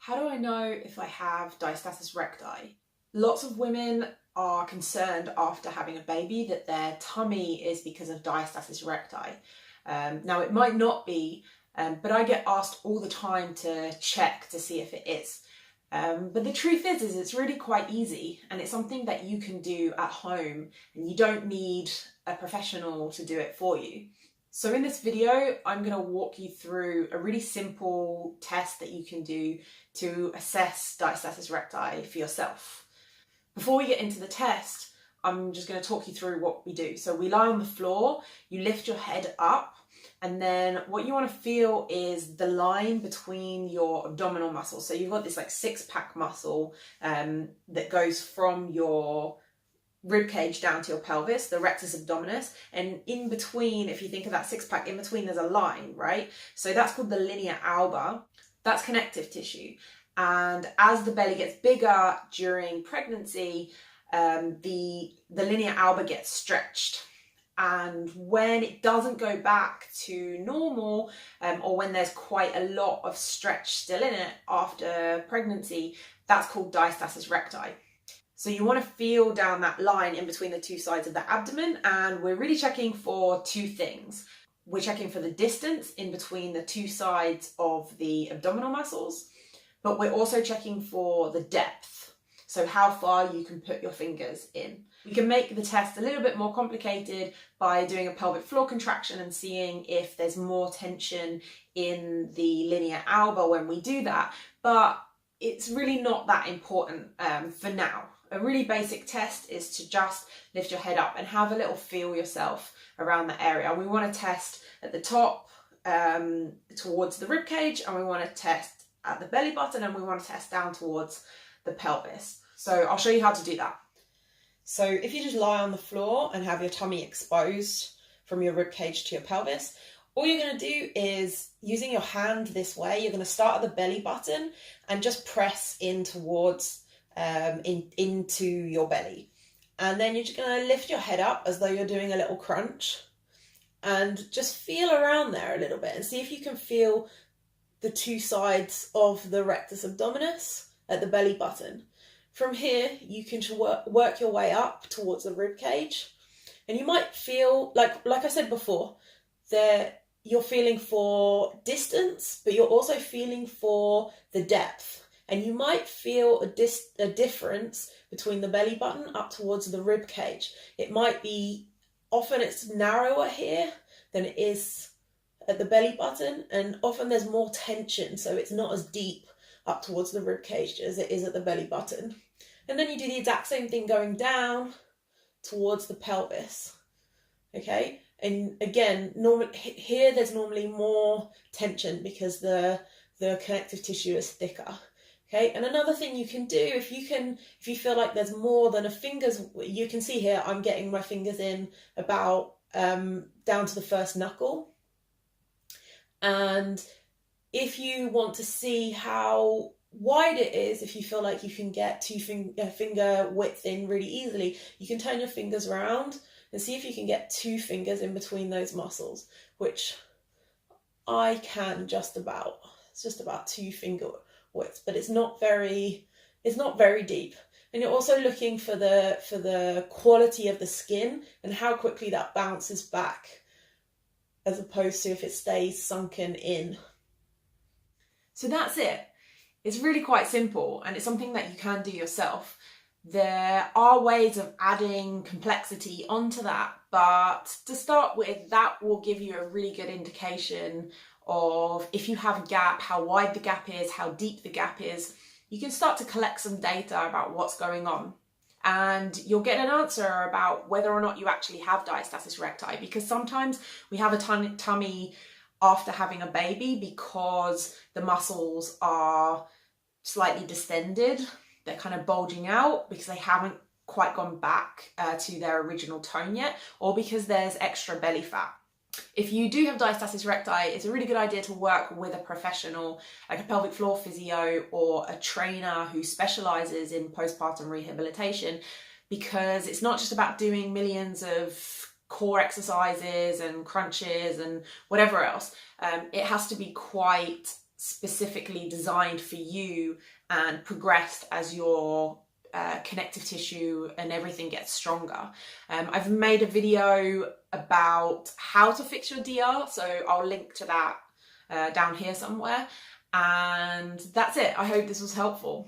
How do I know if I have diastasis recti? Lots of women are concerned after having a baby that their tummy is because of diastasis recti. Now it might not be, but I get asked all the time to check to see if it is. But the truth is it's really quite easy, and it's something that you can do at home, and you don't need a professional to do it for you. So in this video, I'm going to walk you through a really simple test that you can do to assess diastasis recti for yourself. Before we get into the test, I'm just going to talk you through what we do. So we lie on the floor, you lift your head up, and then what you want to feel is the line between your abdominal muscles. So you've got this like six-pack muscle that goes from your rib cage down to your pelvis, the rectus abdominis, and in between, if you think of that six-pack, in between there's a line, right? So that's called the linea alba. That's connective tissue. And as the belly gets bigger during pregnancy, the linea alba gets stretched. And when it doesn't go back to normal, or when there's quite a lot of stretch still in it after pregnancy, that's called diastasis recti. So you want to feel down that line in between the two sides of the abdomen, and we're really checking for two things. We're checking for the distance in between the two sides of the abdominal muscles, but we're also checking for the depth. So how far you can put your fingers in. We can make the test a little bit more complicated by doing a pelvic floor contraction and seeing if there's more tension in the linea alba when we do that, but it's really not that important for now. A really basic test is to just lift your head up and have a little feel yourself around the area. We want to test at the top towards the rib cage, and we want to test at the belly button, and we want to test down towards the pelvis. So I'll show you how to do that. So if you just lie on the floor and have your tummy exposed from your rib cage to your pelvis, all you're going to do is, using your hand this way, you're going to start at the belly button and just press in towards into your belly, and then you're just going to lift your head up as though you're doing a little crunch, and just feel around there a little bit and see if you can feel the two sides of the rectus abdominis at the belly button. From here you can work your way up towards the rib cage, and you might feel like I said before, that you're feeling for distance, but you're also feeling for the depth. And you might feel a difference between the belly button up towards the rib cage. It might be, often it's narrower here than it is at the belly button, and often there's more tension, so it's not as deep up towards the rib cage as it is at the belly button. And then you do the exact same thing going down towards the pelvis, okay? And again, here there's normally more tension because the connective tissue is thicker. Okay, and another thing you can do, if you feel like there's more than a finger's, you can see here I'm getting my fingers in about down to the first knuckle. And if you want to see how wide it is, if you feel like you can get finger width in really easily, you can turn your fingers around and see if you can get two fingers in between those muscles, which I can just about. It's just about 2 finger width, but it's not very deep. And you're also looking for the quality of the skin and how quickly that bounces back, as opposed to if it stays sunken in. So that's it. It's really quite simple, and it's something that you can do yourself. There are ways of adding complexity onto that, but to start with, that will give you a really good indication of if you have a gap, how wide the gap is, how deep the gap is. You can start to collect some data about what's going on, and you'll get an answer about whether or not you actually have diastasis recti, because sometimes we have a tummy after having a baby because the muscles are slightly distended. They're kind of bulging out because they haven't quite gone back to their original tone yet, or because there's extra belly fat. If you do have diastasis recti, it's a really good idea to work with a professional, like a pelvic floor physio or a trainer who specialises in postpartum rehabilitation, because it's not just about doing millions of core exercises and crunches and whatever else. It has to be quite specifically designed for you and progressed as your connective tissue and everything gets stronger. I've made a video about how to fix your DR, so I'll link to that down here somewhere. And that's it. I hope this was helpful.